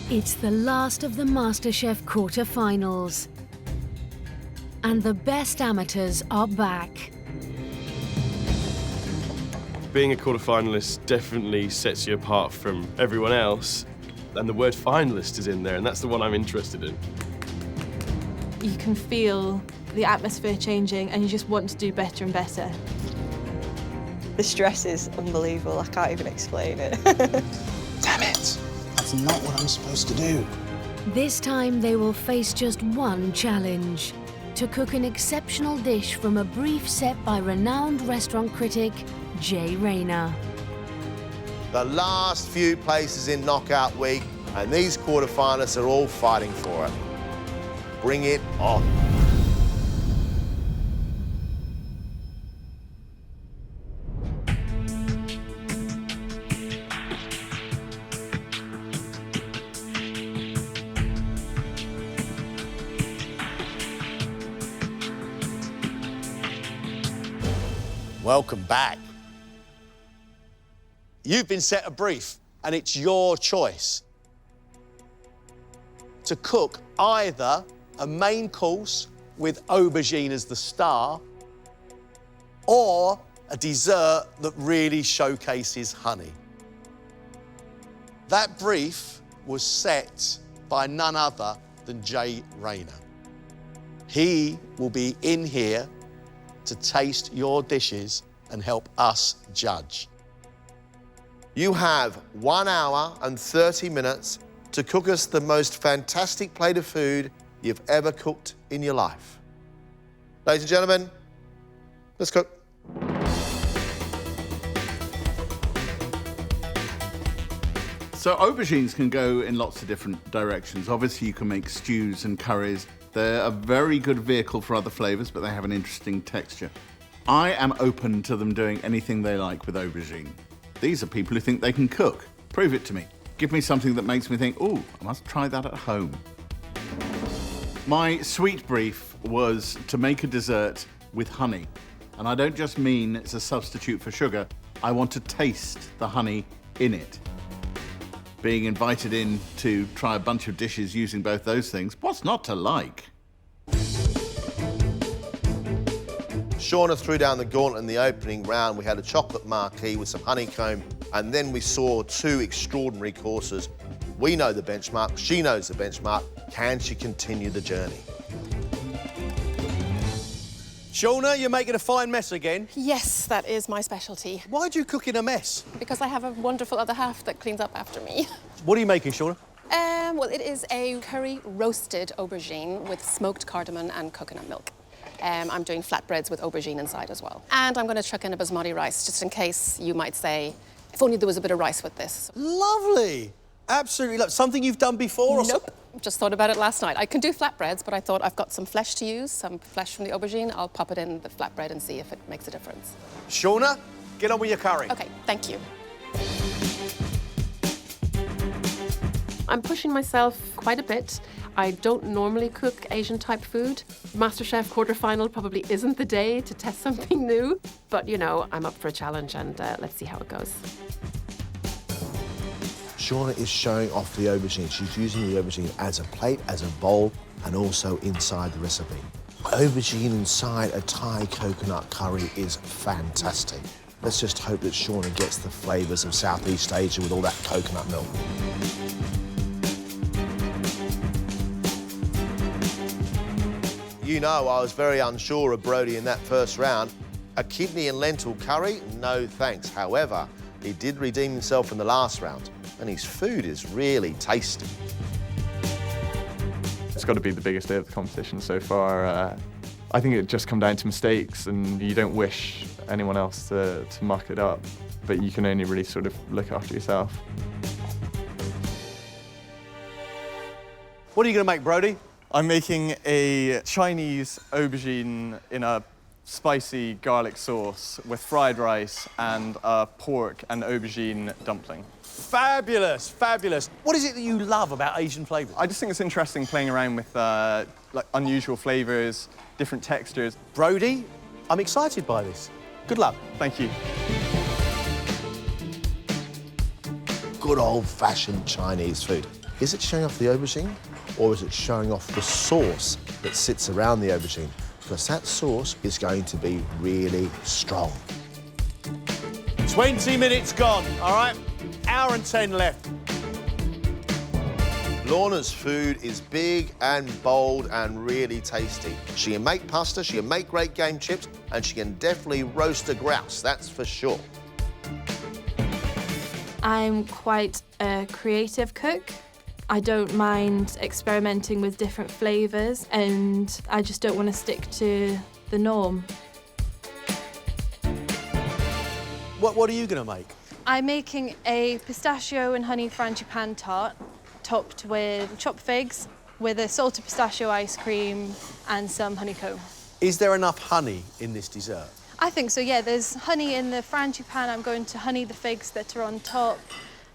It's the last of the MasterChef quarter-finals. And the best amateurs are back. Being a quarter-finalist definitely sets you apart from everyone else. And the word finalist is in there, and that's the one I'm interested in. You can feel the atmosphere changing and you just want to do better and better. The stress is unbelievable. I can't even explain it. Damn it! That's not what I'm supposed to do. This time they will face just one challenge: to cook an exceptional dish from a brief set by renowned restaurant critic Jay Rayner. The last few places in knockout week, and these quarterfinalists are all fighting for it. Bring it on. Welcome back. You've been set a brief, and it's your choice to cook either a main course with aubergine as the star or a dessert that really showcases honey. That brief was set by none other than Jay Rayner. He will be in here to taste your dishes and help us judge. You have 1 hour and 30 minutes to cook us the most fantastic plate of food you've ever cooked in your life. Ladies and gentlemen, let's cook. So aubergines can go in lots of different directions. Obviously, you can make stews and curries. They're a very good vehicle for other flavors, but they have an interesting texture. I am open to them doing anything they like with aubergine. These are people who think they can cook. Prove it to me. Give me something that makes me think, ooh, I must try that at home. My sweet brief was to make a dessert with honey. And I don't just mean it's a substitute for sugar. I want to taste the honey in it. Being invited in to try a bunch of dishes using both those things, what's not to like? Shauna threw down the gauntlet in the opening round. We had a chocolate marquee with some honeycomb, and then we saw 2 extraordinary courses. We know the benchmark, she knows the benchmark. Can she continue the journey? Shauna, you're making a fine mess again. Yes, that is my specialty. Why do you cook in a mess? Because I have a wonderful other half that cleans up after me. What are you making, Shauna? Well, it is a curry roasted aubergine with smoked cardamom and coconut milk. I'm doing flatbreads with aubergine inside as well. And I'm going to chuck in a basmati rice, just in case you might say, if only there was a bit of rice with this. Lovely. Absolutely lovely. Something you've done before? Nope. Just thought about it last night. I can do flatbreads, but I thought I've got some flesh to use, some flesh from the aubergine. I'll pop it in the flatbread and see if it makes a difference. Shauna, get on with your curry. OK, thank you. I'm pushing myself quite a bit. I don't normally cook Asian-type food. MasterChef quarterfinal probably isn't the day to test something new, but, you know, I'm up for a challenge, and let's see how it goes. Shauna is showing off the aubergine. She's using the aubergine as a plate, as a bowl, and also inside the recipe. Aubergine inside a Thai coconut curry is fantastic. Let's just hope that Shauna gets the flavours of Southeast Asia with all that coconut milk. You know, I was very unsure of Brodie in that first round. A kidney and lentil curry? No thanks. However, he did redeem himself in the last round, and his food is really tasty. It's got to be the biggest day of the competition so far. I think it just come down to mistakes, and you don't wish anyone else to muck it up, but you can only really sort of look after yourself. What are you going to make, Brodie? I'm making a Chinese aubergine in a spicy garlic sauce with fried rice and a pork and aubergine dumpling. Fabulous, fabulous. What is it that you love about Asian flavours? I just think it's interesting playing around with like unusual flavours, different textures. Brodie, I'm excited by this. Good luck. Thank you. Good old-fashioned Chinese food. Is it showing off the aubergine, or is it showing off the sauce that sits around the aubergine? Because that sauce is going to be really strong. 20 minutes gone, all right? Hour and 10 left. Lorna's food is big and bold and really tasty. She can make pasta, she can make great game chips, and she can definitely roast a grouse, that's for sure. I'm quite a creative cook. I don't mind experimenting with different flavours, and I just don't want to stick to the norm. What are you going to make? I'm making a pistachio and honey frangipane tart, topped with chopped figs, with a salted pistachio ice cream and some honeycomb. Is there enough honey in this dessert? I think so, yeah. There's honey in the frangipane. I'm going to honey the figs that are on top.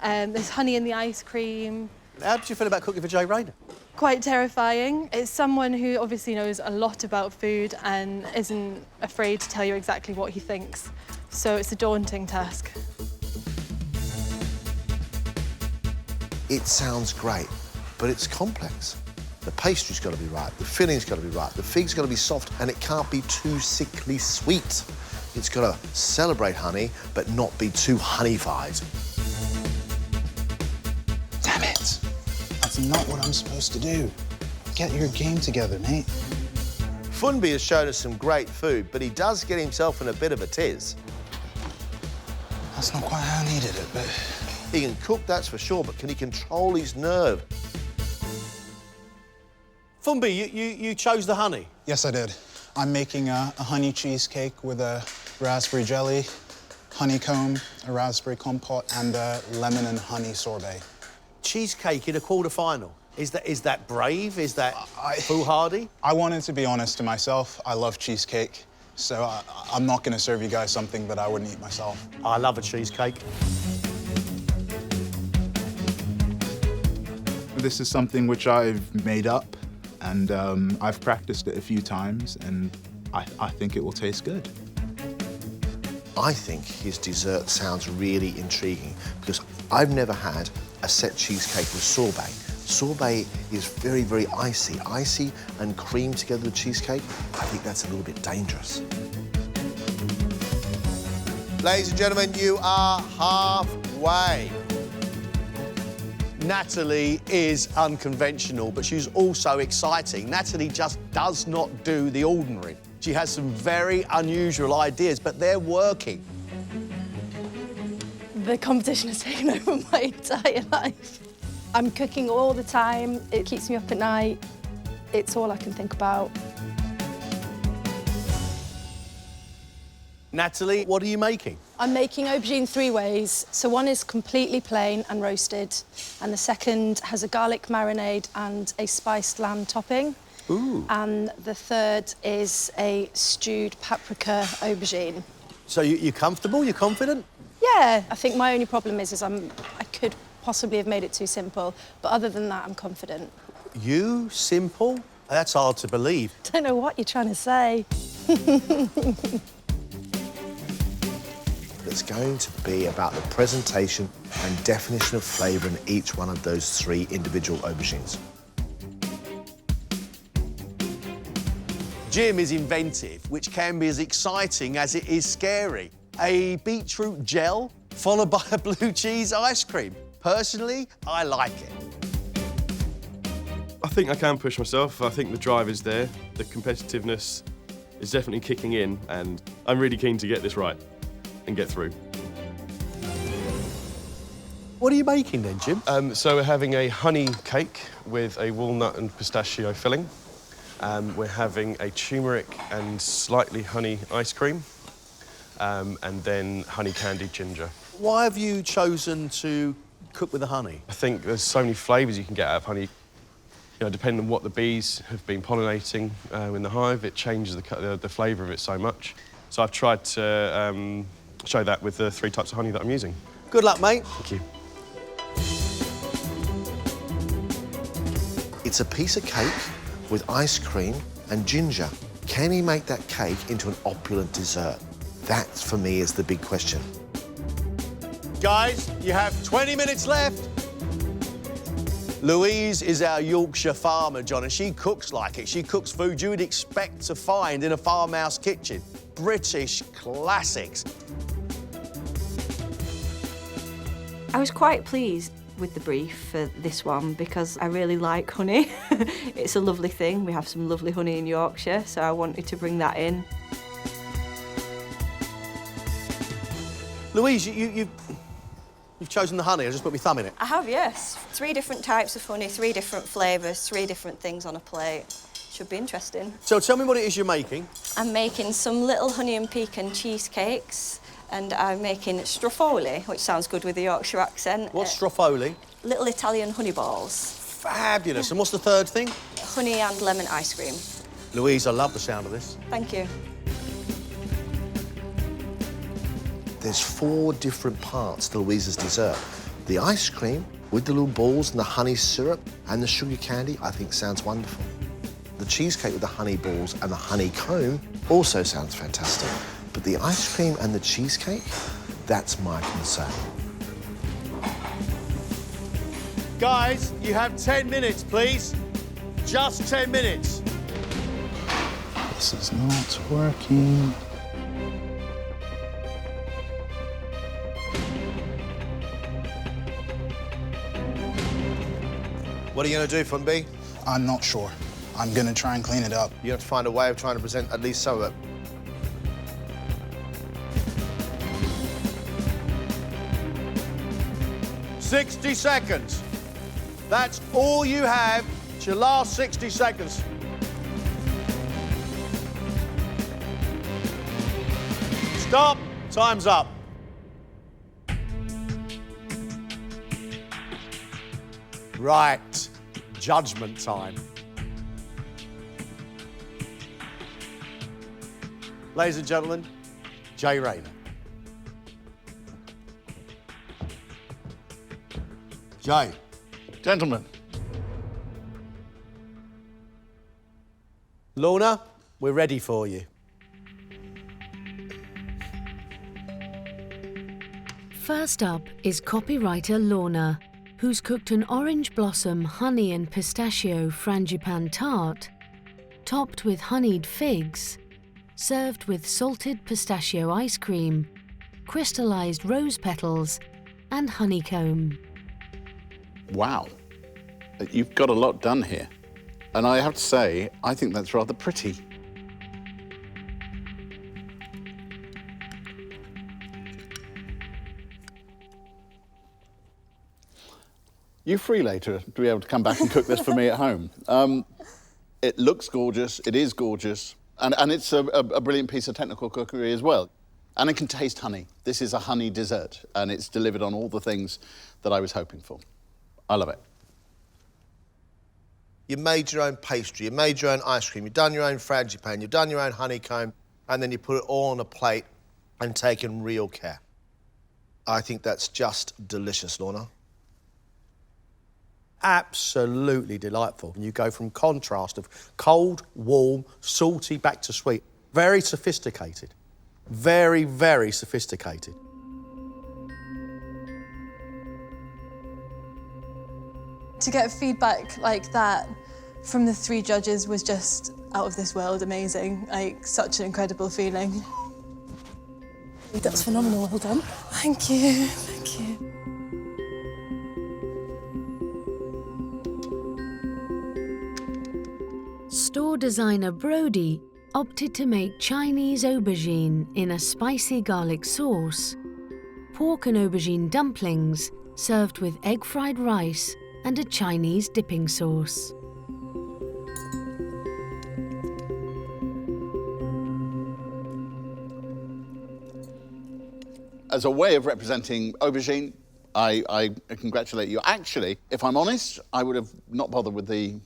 There's honey in the ice cream. How did you feel about cooking for Jay Rayner? Quite terrifying. It's someone who obviously knows a lot about food and isn't afraid to tell you exactly what he thinks. So it's a daunting task. It sounds great, but it's complex. The pastry's got to be right, the filling's got to be right, the fig's got to be soft, and it can't be too sickly sweet. It's got to celebrate honey, but not be too honeyfied. Damn it. That's not what I'm supposed to do. Get your game together, mate. Funbi has shown us some great food, but he does get himself in a bit of a tiz. That's not quite how I needed it, but... He can cook, that's for sure, but can he control his nerve? Funbi, you chose the honey? Yes, I did. I'm making a honey cheesecake with a raspberry jelly, honeycomb, a raspberry compote, and a lemon and honey sorbet. Cheesecake in a quarter-final. Is that brave? Is that foolhardy? I wanted to be honest to myself. I love cheesecake, so I'm not going to serve you guys something that I wouldn't eat myself. I love a cheesecake. This is something which I've made up, and I've practiced it a few times, and I think it will taste good. I think his dessert sounds really intriguing because I've never had a set cheesecake with sorbet. Sorbet is very, very icy and cream together with cheesecake. I think that's a little bit dangerous. Ladies and gentlemen, you are halfway. Natalie is unconventional, but she's also exciting. Natalie just does not do the ordinary. She has some very unusual ideas, but they're working. The competition has taken over my entire life. I'm cooking all the time. It keeps me up at night. It's all I can think about. Natalie, what are you making? I'm making aubergine three ways. So one is completely plain and roasted, and the second has a garlic marinade and a spiced lamb topping. Ooh. And the third is a stewed paprika aubergine. So you're comfortable? You're confident? Yeah, I think my only problem is I could possibly have made it too simple, but other than that, I'm confident. You simple? That's hard to believe. Don't know what you're trying to say. It's going to be about the presentation and definition of flavour in each one of those three individual aubergines. Jim is inventive, which can be as exciting as it is scary. A beetroot gel followed by a blue cheese ice cream. Personally, I like it. I think I can push myself. I think the drive is there. The competitiveness is definitely kicking in, and I'm really keen to get this right and get through. What are you making then, Jim? So we're having a honey cake with a walnut and pistachio filling. We're having a turmeric and slightly honey ice cream, and then honey candied ginger. Why have you chosen to cook with the honey? I think there's so many flavours you can get out of honey. You know, depending on what the bees have been pollinating in the hive, it changes the flavour of it so much. So I've tried to show that with the 3 types of honey that I'm using. Good luck, mate. Thank you. It's a piece of cake with ice cream and ginger. Can he make that cake into an opulent dessert? That, for me, is the big question. Guys, you have 20 minutes left. Louise is our Yorkshire farmer, John, and she cooks like it. She cooks food you would expect to find in a farmhouse kitchen. British classics. I was quite pleased with the brief for this one because I really like honey. It's a lovely thing. We have some lovely honey in Yorkshire, so I wanted to bring that in. Louise, you've chosen the honey. I just put my thumb in it. I have, yes. 3 different types of honey, 3 different flavours, 3 different things on a plate. Should be interesting. So tell me what it is you're making. I'm making some little honey and pecan cheesecakes, and I'm making strofoli, which sounds good with the Yorkshire accent. What's strofoli? Little Italian honey balls. Fabulous. And what's the third thing? Honey and lemon ice cream. Louise, I love the sound of this. Thank you. There's 4 different parts to Louise's dessert. The ice cream with the little balls and the honey syrup and the sugar candy, I think sounds wonderful. The cheesecake with the honey balls and the honeycomb also sounds fantastic. But the ice cream and the cheesecake, that's my concern. Guys, you have 10 minutes, please. Just 10 minutes. This is not working. What are you going to do, Funby? I'm not sure. I'm going to try and clean it up. You have to find a way of trying to present at least some of it. "60 seconds. That's all you have. It's your last 60 seconds. Stop. Time's up. Right. Judgment time. Ladies and gentlemen, Jay Rayner. Jay. Gentlemen. Lorna, we're ready for you. First up is copywriter Lorna, who's cooked an orange blossom honey and pistachio frangipan tart, topped with honeyed figs, served with salted pistachio ice cream, crystallized rose petals, and honeycomb. Wow. You've got a lot done here. And I have to say, I think that's rather pretty. You free later to be able to come back and cook this for me at home. It looks gorgeous, it is gorgeous, and it's a brilliant piece of technical cookery as well. And it can taste honey. This is a honey dessert, and it's delivered on all the things that I was hoping for. I love it. You made your own pastry, you made your own ice cream, you've done your own frangipan, you've done your own honeycomb, and then you put it all on a plate and taken real care. I think that's just delicious, Lorna. Absolutely delightful. You go from contrast of cold, warm, salty, back to sweet. Very sophisticated. Very, very sophisticated. To get feedback like that from the 3 judges was just out of this world amazing. Like, such an incredible feeling. That's phenomenal, well done. Thank you, thank you. Store designer Brody opted to make Chinese aubergine in a spicy garlic sauce, pork and aubergine dumplings served with egg-fried rice and a Chinese dipping sauce. As a way of representing aubergine, I congratulate you. Actually, if I'm honest, I would have not bothered with the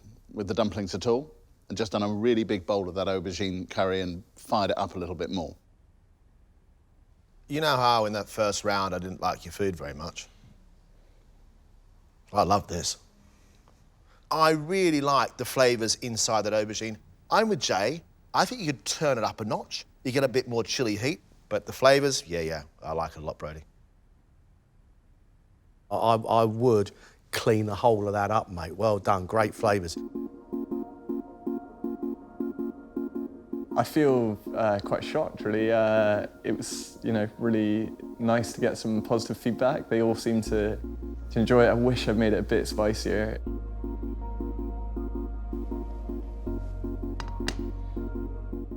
dumplings at all, and just done a really big bowl of that aubergine curry and fired it up a little bit more. You know how in that first round I didn't like your food very much? I love this. I really like the flavours inside that aubergine. I'm with Jay. I think you could turn it up a notch. You get a bit more chili heat, but the flavours, yeah, I like it a lot, Brody. I would clean the whole of that up, mate. Well done, great flavours. I feel quite shocked, really. It was, really nice to get some positive feedback. They all seemed to enjoy it. I wish I'd made it a bit spicier.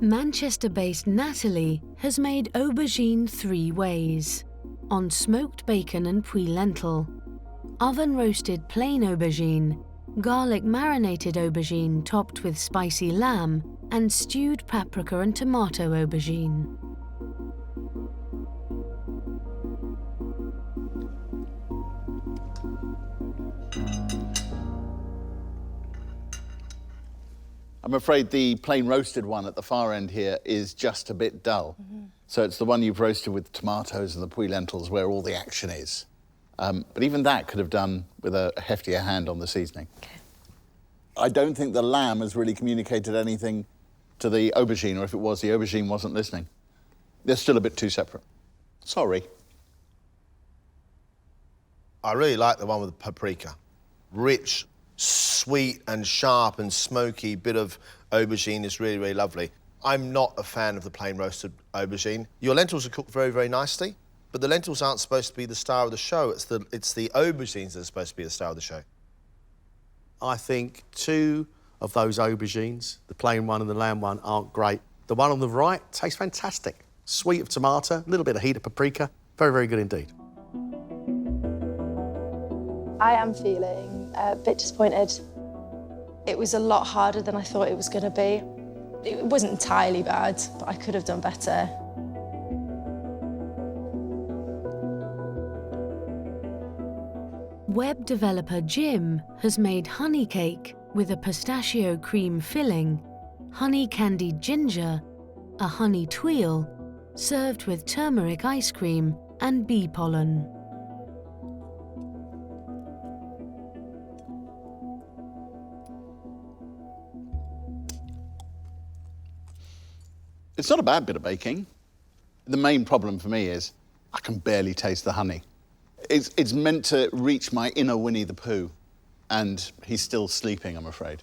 Manchester-based Natalie has made aubergine 3 ways: on smoked bacon and puy lentil, oven-roasted plain aubergine, garlic marinated aubergine topped with spicy lamb, and stewed paprika and tomato aubergine. I'm afraid the plain roasted one at the far end here is just a bit dull. So it's the one you've roasted with tomatoes and the puy lentils where all the action is. But even that could have done with a heftier hand on the seasoning. Okay. I don't think the lamb has really communicated anything to the aubergine, or if it was, the aubergine wasn't listening. They're still a bit too separate. Sorry. I really like the one with the paprika. Rich, sweet and sharp and smoky bit of aubergine is really, really lovely. I'm not a fan of the plain roasted aubergine. Your lentils are cooked very, very nicely, but the lentils aren't supposed to be the star of the show. It's the aubergines that are supposed to be the star of the show. I think 2 of those aubergines, the plain one and the lamb one, aren't great. The one on the right tastes fantastic. Sweet of tomato, a little bit of heat of paprika. Very, very good indeed. I am feeling a bit disappointed. It was a lot harder than I thought it was going to be. It wasn't entirely bad, but I could have done better. Web developer Jim has made honey cake with a pistachio cream filling, honey candied ginger, a honey tuile, served with turmeric ice cream and bee pollen. It's not a bad bit of baking. The main problem for me is I can barely taste the honey. It's meant to reach my inner Winnie the Pooh, and he's still sleeping, I'm afraid.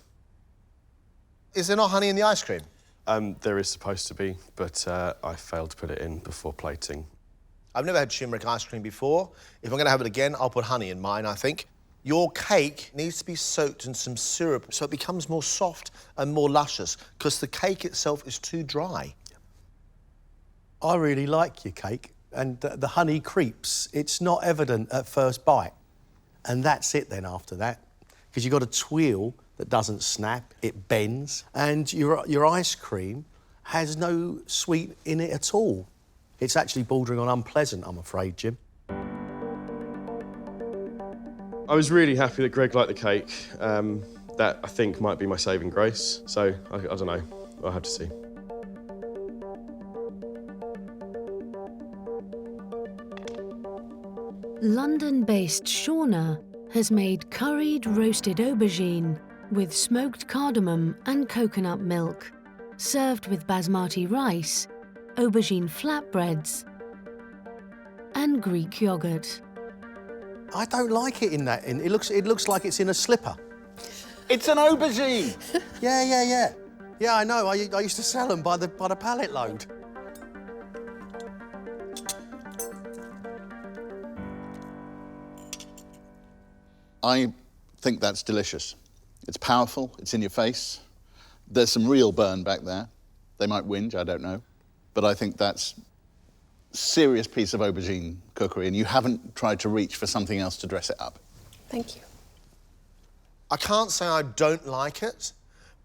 Is there not honey in the ice cream? There is supposed to be, but I failed to put it in before plating. I've never had turmeric ice cream before. If I'm going to have it again, I'll put honey in mine, I think. Your cake needs to be soaked in some syrup so it becomes more soft and more luscious, because the cake itself is too dry. I really like your cake, and the honey creeps. It's not evident at first bite, and that's it then after that, because you've got a tuile that doesn't snap, it bends, and your ice cream has no sweet in it at all. It's actually bordering on unpleasant, I'm afraid, Jim. I was really happy that Greg liked the cake. That, I think, might be my saving grace. So, I don't know. I'll have to see. London-based Shaa has made curried roasted aubergine with smoked cardamom and coconut milk, served with basmati rice, aubergine flatbreads, and Greek yogurt. I don't like it in that. It looks like it's in a slipper. It's an aubergine! Yeah. Yeah, I know. I used to sell them by the pallet load. I think that's delicious. It's powerful, it's in your face. There's some real burn back there. They might whinge, I don't know. But I think that's a serious piece of aubergine cookery, and you haven't tried to reach for something else to dress it up. Thank you. I can't say I don't like it,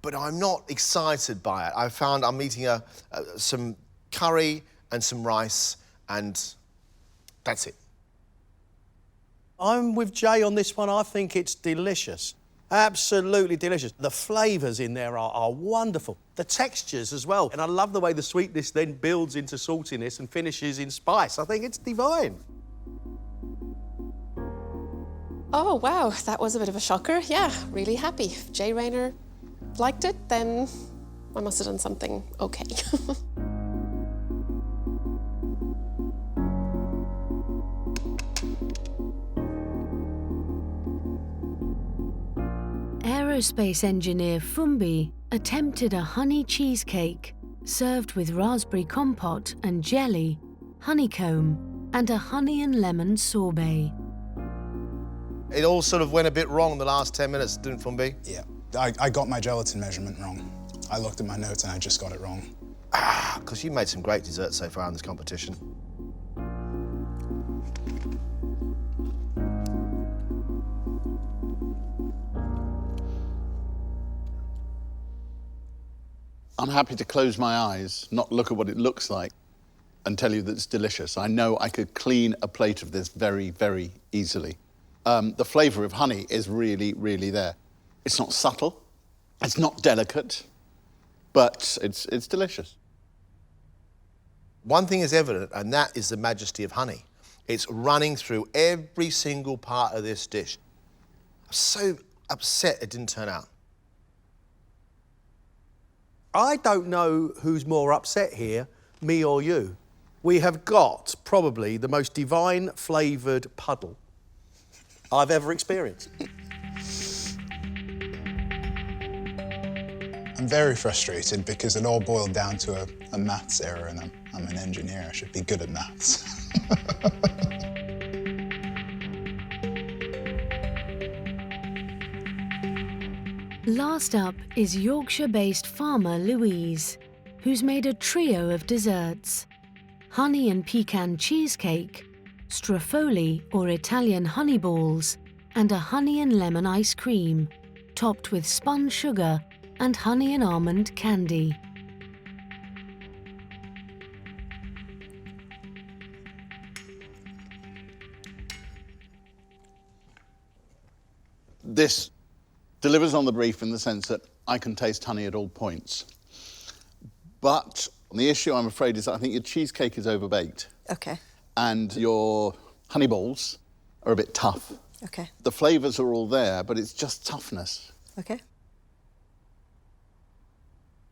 but I'm not excited by it. I found I'm eating some curry and some rice, and that's it. I'm with Jay on this one. I think it's delicious. Absolutely delicious. The flavours in there are wonderful. The textures as well. And I love the way the sweetness then builds into saltiness and finishes in spice. I think it's divine. Oh, wow, that was a bit of a shocker. Yeah, really happy. If Jay Rayner liked it, then I must have done something okay. Aerospace engineer Fumbi attempted a honey cheesecake served with raspberry compote and jelly, honeycomb, and a honey and lemon sorbet. It all sort of went a bit wrong the last 10 minutes, didn't it, Fumbi? Yeah, I got my gelatin measurement wrong. I looked at my notes and I just got it wrong. Ah, because you made some great desserts so far in this competition. I'm happy to close my eyes, not look at what it looks like, and tell you that it's delicious. I know I could clean a plate of this very, very easily. The flavour of honey is really, really there. It's not subtle, it's not delicate, but it's delicious. One thing is evident, and that is the majesty of honey. It's running through every single part of this dish. I'm so upset it didn't turn out. I don't know who's more upset here, me or you. We have got probably the most divine flavoured puddle I've ever experienced. I'm very frustrated because it all boiled down to a maths error, and I'm an engineer. I should be good at maths. Last up is Yorkshire-based farmer Louise, who's made a trio of desserts: honey and pecan cheesecake, strafoli or Italian honey balls, and a honey and lemon ice cream, topped with spun sugar and honey and almond candy. This delivers on the brief in the sense that I can taste honey at all points. But the issue, I'm afraid, is that I think your cheesecake is overbaked. OK. And your honey balls are a bit tough. OK. The flavours are all there, but it's just toughness. OK.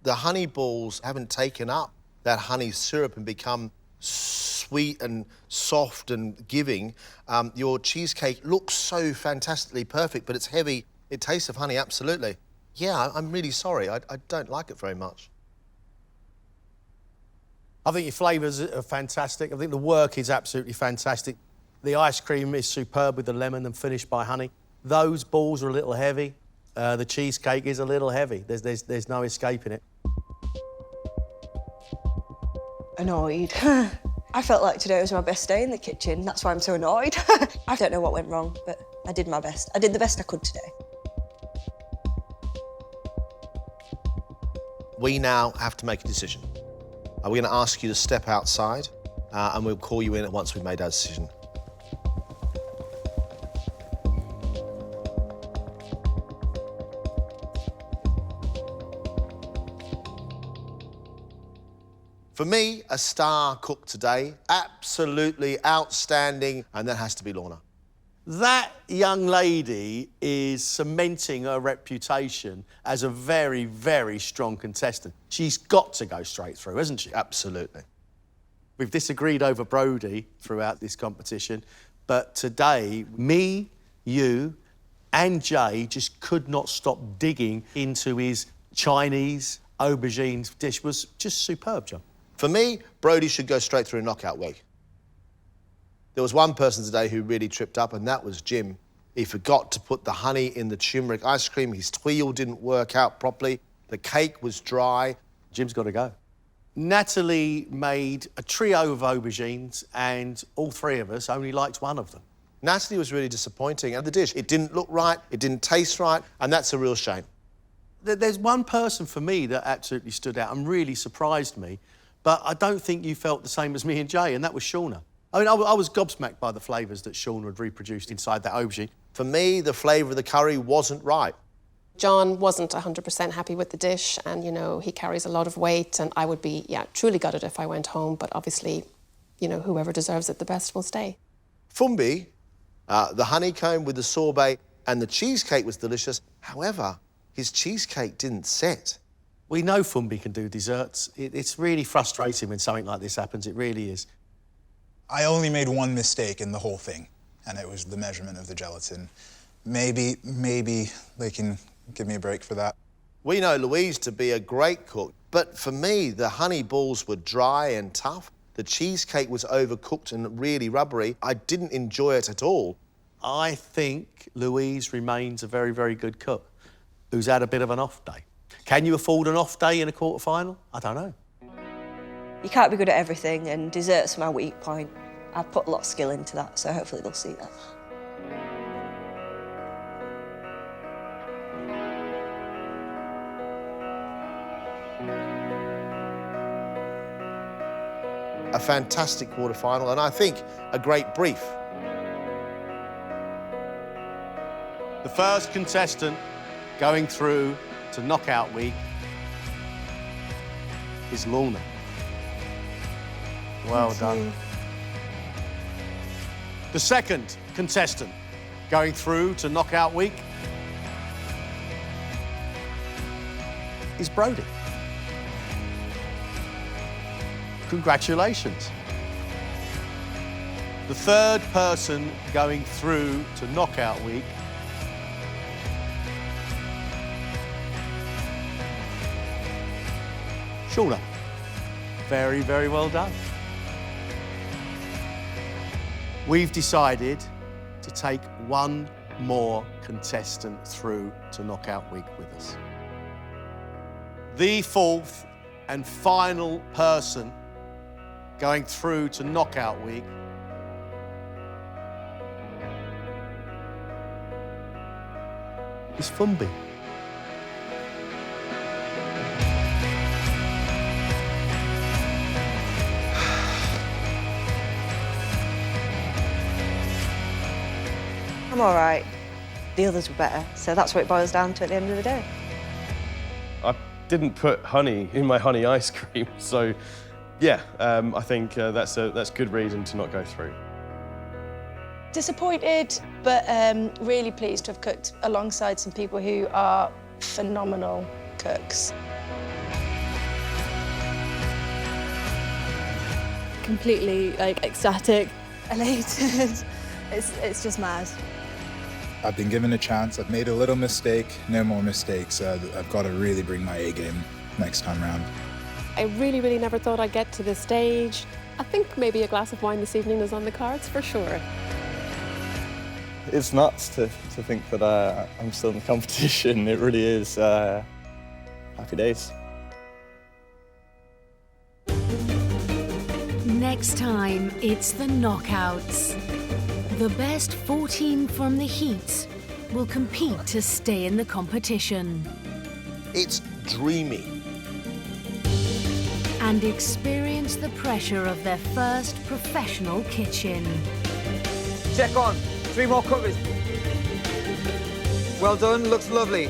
The honey balls haven't taken up that honey syrup and become sweet and soft and giving. Your cheesecake looks so fantastically perfect, but it's heavy. It tastes of honey, absolutely. Yeah, I'm really sorry. I don't like it very much. I think your flavours are fantastic. I think the work is absolutely fantastic. The ice cream is superb with the lemon and finished by honey. Those balls are a little heavy. The cheesecake is a little heavy. There's no escaping it. Annoyed. I felt like today was my best day in the kitchen. That's why I'm so annoyed. I don't know what went wrong, but I did my best. I did the best I could today. We now have to make a decision. We're going to ask you to step outside, and we'll call you in once we've made our decision. For me, a star cook today, absolutely outstanding, and that has to be Lorna. That young lady is cementing her reputation as a very, very strong contestant. She's got to go straight through, hasn't she? Absolutely. We've disagreed over Brodie throughout this competition, but today, me, you, and Jay just could not stop digging into his Chinese aubergine dish. Was just superb, John. For me, Brodie should go straight through a knockout week. There was one person today who really tripped up, and that was Jim. He forgot to put the honey in the turmeric ice cream. His tweel didn't work out properly. The cake was dry. Jim's got to go. Natalie made a trio of aubergines, and all three of us only liked one of them. Natalie was really disappointing, and the dish, it didn't look right, it didn't taste right, and that's a real shame. There's one person for me that absolutely stood out and really surprised me, but I don't think you felt the same as me and Jay, and that was Shauna. I mean, I was gobsmacked by the flavours that Shauna had reproduced inside that aubergine. For me, the flavour of the curry wasn't right. John wasn't 100% happy with the dish, and, you know, he carries a lot of weight, and I would be, truly gutted if I went home, but obviously, you know, whoever deserves it the best will stay. Fumbi, the honeycomb with the sorbet and the cheesecake was delicious. However, his cheesecake didn't set. We know Fumbi can do desserts. It's really frustrating when something like this happens, it really is. I only made one mistake in the whole thing, and it was the measurement of the gelatin. Maybe they can give me a break for that. We know Louise to be a great cook, but for me, the honey balls were dry and tough. The cheesecake was overcooked and really rubbery. I didn't enjoy it at all. I think Louise remains a very, very good cook who's had a bit of an off day. Can you afford an off day in a quarter-final? I don't know. You can't be good at everything, and dessert's my weak point. I've put a lot of skill into that, so hopefully they'll see that. A fantastic quarter-final, and I think a great brief. The first contestant going through to knockout week is Lorna. Well done. The second contestant going through to knockout week is Brodie. Congratulations. The third person going through to knockout week Shauna. Very, very well done. We've decided to take one more contestant through to knockout week with us. The fourth and final person going through to knockout week is Fumbi. I'm all right. The others were better, so that's what it boils down to at the end of the day. I didn't put honey in my honey ice cream, so yeah, I think that's good reason to not go through. Disappointed, but really pleased to have cooked alongside some people who are phenomenal cooks. Completely, ecstatic, elated. It's just mad. I've been given a chance. I've made a little mistake. No more mistakes. I've got to really bring my A game next time round. I really, really never thought I'd get to this stage. I think maybe a glass of wine this evening is on the cards for sure. It's nuts to think that I'm still in the competition. It really is. Happy days. Next time, it's the knockouts. The best 14 from the heats will compete to stay in the competition. It's dreamy. And experience the pressure of their first professional kitchen. Check on. 3 more cookers. Well done, looks lovely.